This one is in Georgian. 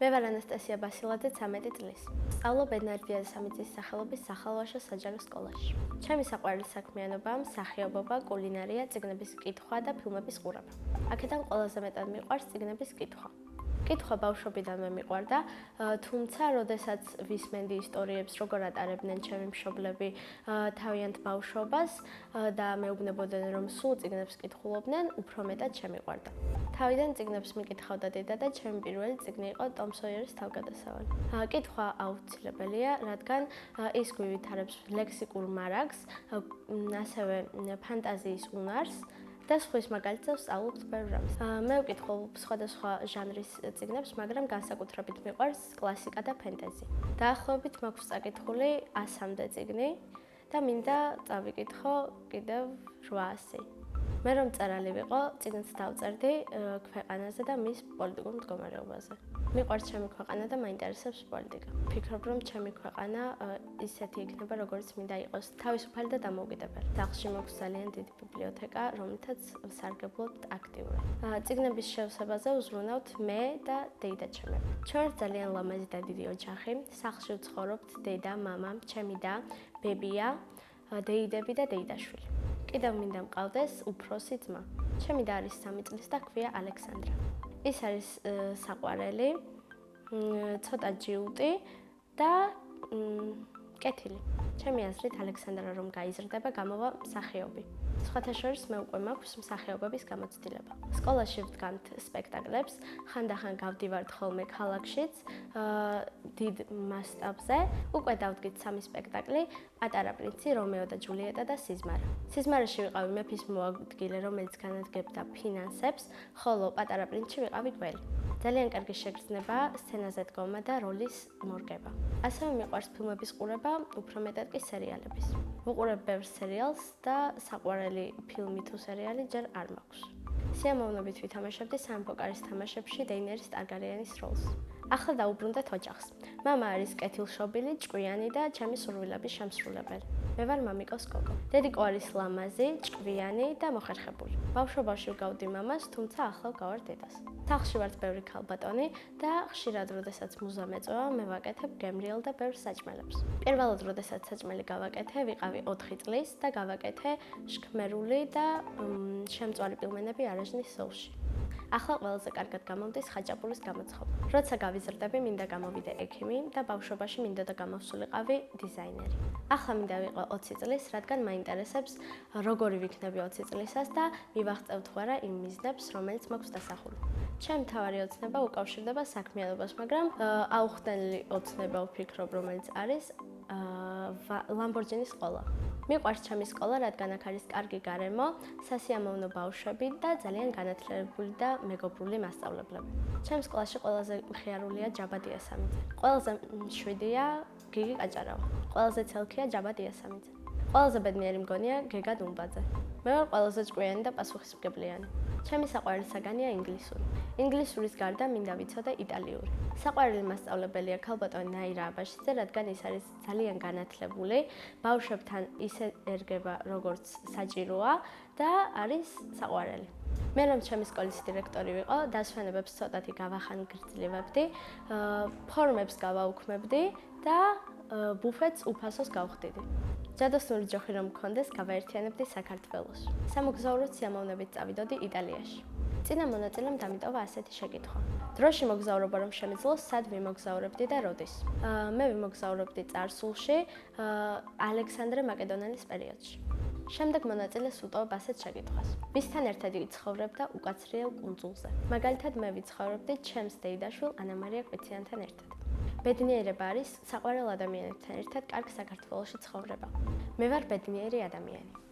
მე ვარ ანასტასია ბასილაძე 13 წლის. სწავლობ ენერგიაზე სამიწის სახელობის სახალხო საჯარო სკოლაში. ჩემი საყვარელი საქმიანობაა მსახიობობა, კულინარია, წიგნების კითხვა და ფილმების ყურება. აქედან ყველაზე მეტად მიყვარს წიგნების კითხვა. კითხვა ბავშვობიდანვე მიყვარდა, თუმცა როდესაც ვისმენდი ისტორიებს, როგორ ატარებდნენ ჩემი მშობლები თავიანთ ბავშვობას და მეუბნებოდნენ, რომ სულ წიგნებს კითხულობდნენ, უფრო მეტად შემიყვარდა. თავიდან წიგნებს მიკითხავდა დედა და ჩემი პირველი წიგნი იყო ტომ სოიერის თავგადასავალი. კითხვა აუცილებელია, რადგან ის გვივითარებს ლექსიკურ მარაგს, ასევე ფანტაზიის უნარს და სხვის მაგალითად სწავლობთ ბევრ რამს. მე ვკითხულობ სხვადასხვა ჟანრის წიგნებს, მაგრამ განსაკუთრებით მიყვარს კლასიკა და ფენტეზი. დაახლოებით მაქვს წაკითხული 100-მდე წიგნი და მინდა წავიკითხო კიდევ 800. მე რომ მწერალი ვიყო, წიგნს დავწერდი ქვეყანაზე და მის პოლიტიკურ მდგომარეობაზე. მიყვარს ჩემი ქვეყანა და მაინტერესებს პოლიტიკა. ვფიქრობ, რომ ჩემი ქვეყანა ისეთი იქნება, როგორც მინდა იყოს, თავისუფალი და დამოუკიდებელი. სახლში მაქვს ძალიან დიდი ბიბლიოთეკა, რომლითაც ვსარგებლობთ აქტიურად. წიგნების შევსებაზე ვზრუნავთ მე და დეიდა ჩემი. ჩვენ ვართ ძალიან ლამაზი და დიდი ოჯახი. სახლში ვცხოვრობთ დედა, მამა, ჩემი და, ბებია, დეიდები და დეიდაშვილი. კიდევ მინდა მყავდეს უფროსი ძმა. ჩემი და არის 3 წლის და ქვია ალექსანდრა. ის არის საყვარელი, ცოტა ჯიუტი და კეთილი. ჩემი აზრით ალექსანდრა რომ გაიზრდება, გამოვა მსახიობი. სხვათა შორის მე უკვე მაქვს მსახიობების გამოცდილება. სკოლაში ვდგამთ სპექტაკლებს, ხანდახან გავდივართ ხოლმე ქალაქშიც, დიდ მასშტაბზე. უკვე დავდგით 3 სპექტაკლი: პატარა პრინცი, რომეო და ჯულიეტა და სიზმარა. სიზმარაში ვიყავი მეფის მოადგილე, რომელიც განადგებდა ფინანსებს, ხოლო პატარა პრინცში ვიყავი გველი. ძალიან კარგი შეგრძნებაა სცენაზე დგომა და როლის მორგება. ასევე მიყვარს ფილმების ყურება, უფრო მეტად კი სერიალების. ვუყურებ ბევრ სერიალს და საყვარელი ფილმი თუ სერიალი ჯერ არ მაქვს. სიამოვნებით ვითამაშებდი სამეფო კარის თამაშებში დეინერის ტარგარიანის როლს. ახლა დაუბრუნდეთ ოჯახს. მამა არის კეთილშობილი, ჭკვიანი და ჩემი სურვილების შემსრულებელი. მე ვარ მამიკოს გოგო. დედიკო არის ლამაზი, ჭკვიანი და მოხერხებული. ბავშვობაში ვგავდი მამას, თუმცა ახლა ვგავარ დედას. სახლში ვართ ბევრი ქალბატონი და ხშირად, როდესაც მუზა მეწვევა, მე ვაკეთებ გემრიელ და ბევრ საჭმელებს. პირველად, როდესაც საჭმელი გავაკეთე, ვიყავი 4 წლის და გავაკეთე შქმერული და შემწვარი პილმენები არაჟნის სოუსში. ახლა ყველაზე კარგად გამომდის ხაჭაპურის გამოცხობა. როცა გავიზრდები, მინდა გამოვიდე ექიმი და ბავშვობაში მინდოდა გამოვსულიყავი დიზაინერი. ახლა მინდა ვიყო 20 წლის, რადგან მაინტერესებს როგორი ვიქნები 20 წლისას და მივაღწევ თუ არა იმ მიზნებს, რომელიც მაქვს დასახული. ჩემი მთავარი ოცნება უკავშირდება საქმიანობას, მაგრამ აუხსნელი ოცნება ვფიქრობ, რომელიც არის ლამბორჯინის სკოლა. მიყვარს ჩემი სკოლა, რადგან აქ არის კარგი გარემო, სასიამოვნო ბავშვები და ძალიან განათლებული და მეგობრული მასწავლებლები. ჩემ სკოლაში ყველაზე მხიარულია ჯაბა დიასამიძე. ყველაზე მშვიდია გიგი კაჭარავა. ყველაზე ცელქია ჯაბა დიასამიძე. ყველაზე ბედნიერი მგონია გეგა დუმბაძე. მე ვარ ყველაზე ჭკვიანი და პასუხისმგებლიანი. ჩემი საყვარელი საგანია ინგლისური. ინგლისურის გარდა მინდა ვიცოდე იტალიური. საყვარელი მასწავლებელია ქალბატონი ნაირა აბაშიძე, რადგან ის არის ძალიან განათლებული, ბავშვებთან ისე ერგება, როგორც საჭიროა და არის საყვარელი. მე რომ ჩემი სკოლის დირექტორი ვიყო, დასვენებებს ცოტათი გავახანგრძლივებდი, ფორმებს გავაუქმებდი და ბუფეტს უფასოს გავხდიდი. ჯადოსნური ჯოხი რომ მქონდეს, გავაერთიანებდი საქართველოს. სამოგზაუროდ სიამოვნებით წავიდოდი იტალიაში. წინა მონაწილემ დამიტოვა ასეთი შეკითხვა. დროში მოგზაურობა რომ შემიძლოს, სად ვიმოგზაურებდი და როდის? მე ვიმოგზაურებდი წარსულში, ალექსანდრე მაკედონელის პერიოდში. შემდეგ მონაწილეს უტოვებ ასეთ შეკითხვას. ვისთან ერთად იგი ცხოვრობდა უკაცრიელ კუნძულზე? მაგალითად, მე ვიცხოვრობდი ჩემს დეიდაშვილ ანამარია კვიციანთან ერთად. ბედნიერება არის საყვარელ ადამიანებთან ერთად კარგ საქართველოში ცხოვრება. მე ვარ ბედნიერი ადამიანი.